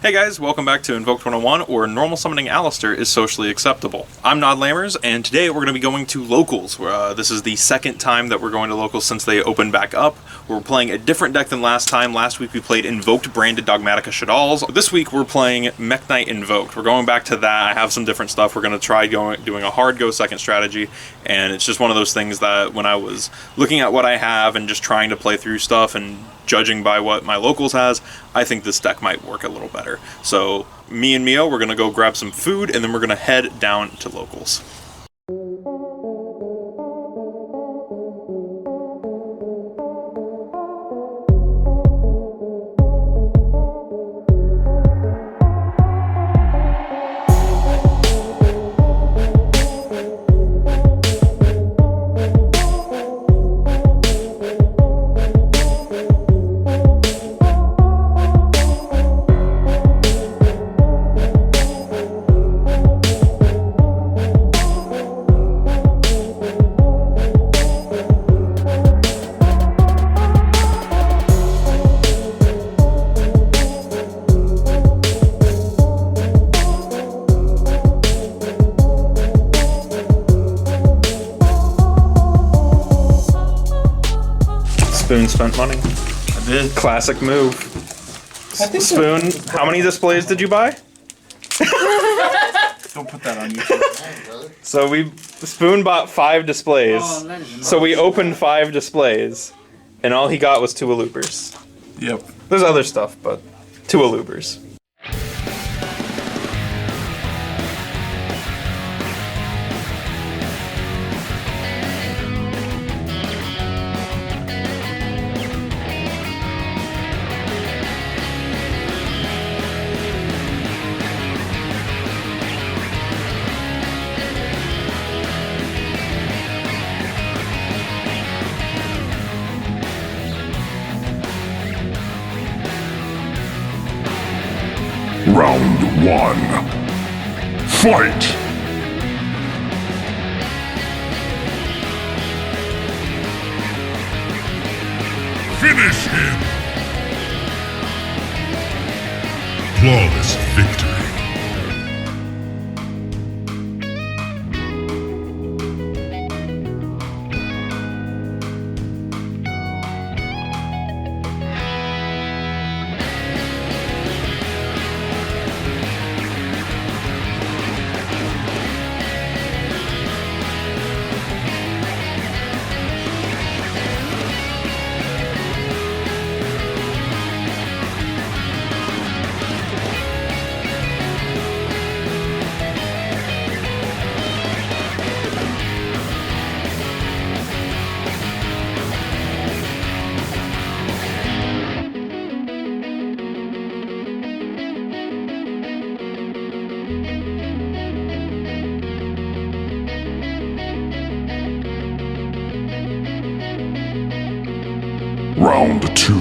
Hey guys, welcome back to Invoked 101, or Normal Summoning Alistair is Socially Acceptable. I'm Nod Lammers, and today we're going to be going to Locals. This is the second time that we're going to Locals since they opened back up. We're playing a different deck than last time. Last week we played Invoked Branded Dogmatica Shaddolls. This week we're playing Mekk-knight Invoked. We're going back to that. I have some different stuff. We're going to try doing a hard go second strategy, and it's just one of those things that when I was looking at what I have and just trying to play through stuff and judging by what my Locals has, I think this deck might work a little better. So me and Mio, we're going to go grab some food, and then we're going to head down to Locals. Spoon spent money. I did. Classic move. Spoon, how many displays did you buy? Don't put that on YouTube. So Spoon bought 5 displays. So we opened 5 displays, and all he got was 2 Alupers. Yep. There's other stuff, but 2 Alupers. Round 1. Fight! Finish him! Flawless victory. Round 2.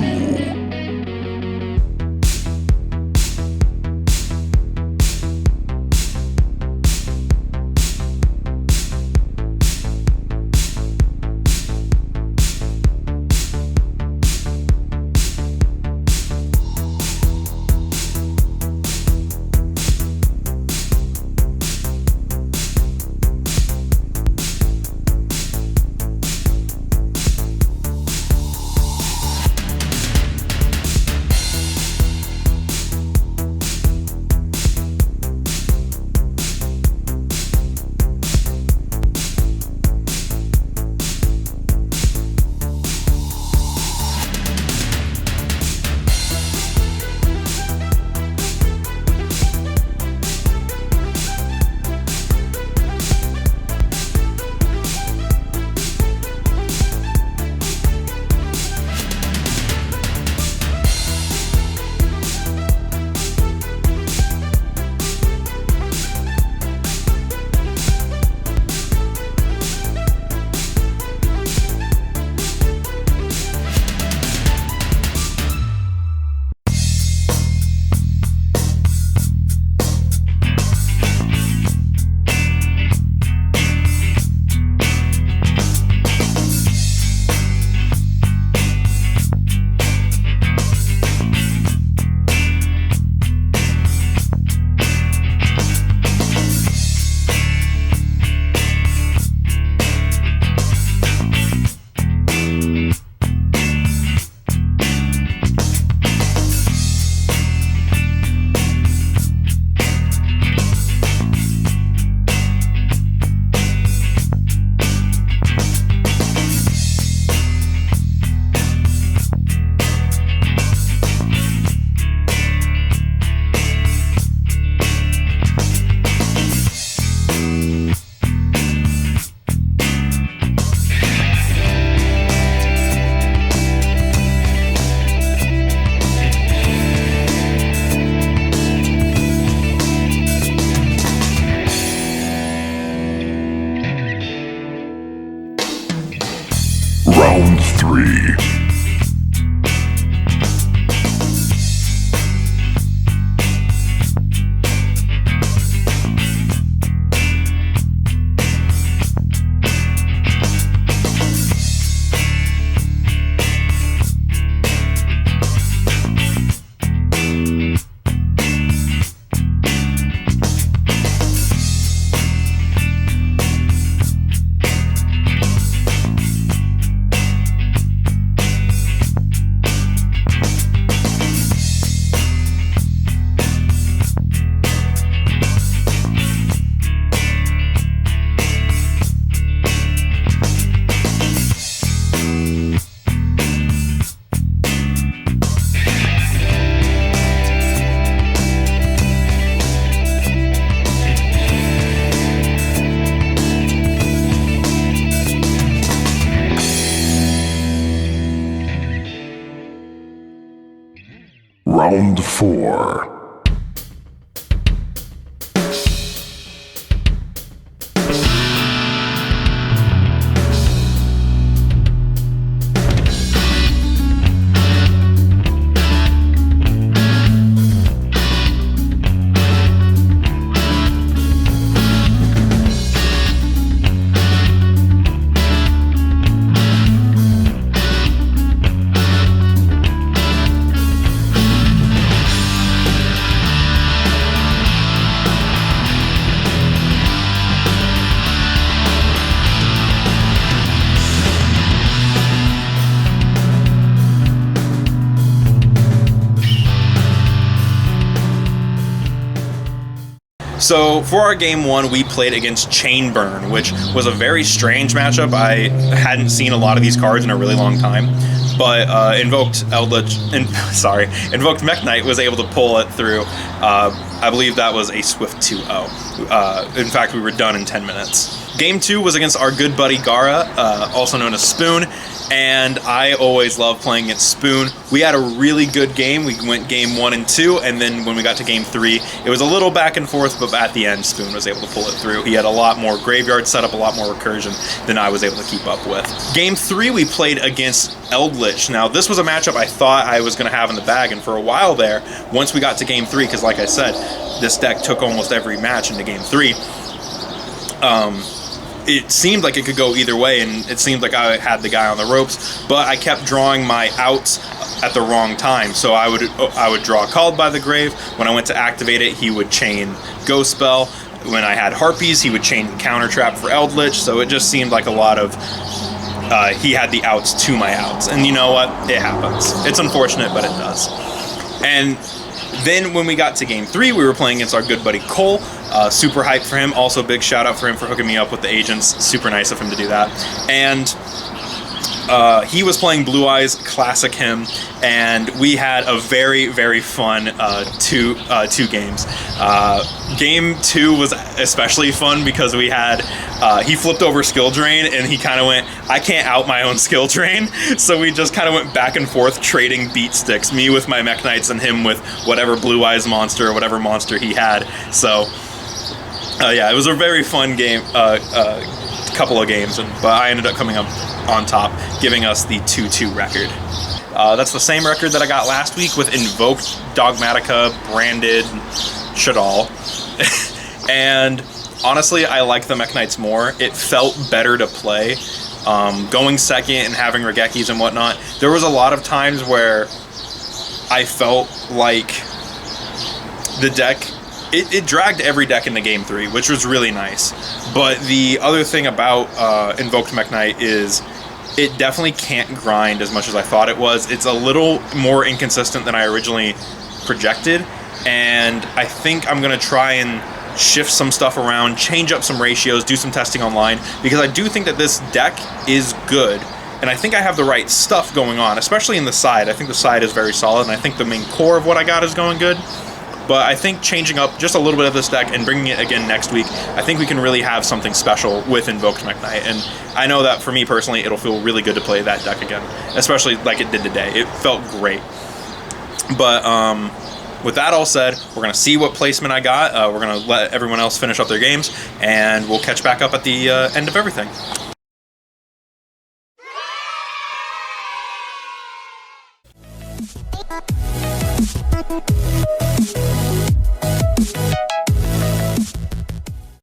3. Round 4. So for our game 1, we played against Chainburn, which was a very strange matchup. I hadn't seen a lot of these cards in a really long time, but invoked Mekk-knight was able to pull it through. I believe that was a swift 2-0. In fact, we were done in 10 minutes. Game 2 was against our good buddy Gara, also known as Spoon, and I always love playing against Spoon. We had a really good game. We went game 1 and 2, and then when we got to game 3, it was a little back and forth, but at the end, Spoon was able to pull it through. He had a lot more graveyard setup, a lot more recursion than I was able to keep up with. Game 3, we played against Eldritch. Now, this was a matchup I thought I was going to have in the bag, and for a while there, once we got to game 3, because like I said, this deck took almost every match into game 3, it seemed like it could go either way, and it seemed like I had the guy on the ropes, but I kept drawing my outs at the wrong time. So I would draw Called by the Grave. When I went to activate it, he would chain Ghost Spell. When I had Harpies, he would chain Counter Trap for Eldritch. So it just seemed like a lot of he had the outs to my outs, and you know what? It happens. It's unfortunate, but it does. And then when we got to game 3, we were playing against our good buddy Cole. Super hyped for him. Also, big shout out for him for hooking me up with the agents. Super nice of him to do that. And he was playing Blue Eyes, classic him, and we had a very, very fun two games. Game 2 was especially fun because we had he flipped over Skill Drain, and he kind of went, I can't out my own Skill Drain, so we just kind of went back and forth trading beat sticks, me with my Mekk-knights and him with whatever Blue Eyes monster or whatever monster he had. So yeah, it was a very fun game, couple of games, but I ended up coming up on top, giving us the 2-2 record. That's the same record that I got last week with Invoked, Dogmatica, Branded, Shadal. And honestly, I like the Mekk-knights more. It felt better to play. Going second and having Regekis and whatnot, there was a lot of times where I felt like the deck, it dragged every deck into game 3, which was really nice. But the other thing about Invoked Mekk-knight is it definitely can't grind as much as I thought it was. It's a little more inconsistent than I originally projected, and I think I'm going to try and shift some stuff around, change up some ratios, do some testing online, because I do think that this deck is good, and I think I have the right stuff going on, especially in the side. I think the side is very solid, and I think the main core of what I got is going good. But I think changing up just a little bit of this deck and bringing it again next week, I think we can really have something special with Invoked Mekk-knight. And I know that for me personally, it'll feel really good to play that deck again, especially like it did today. It felt great. But with that all said, we're going to see what placement I got. We're going to let everyone else finish up their games, and we'll catch back up at the end of everything.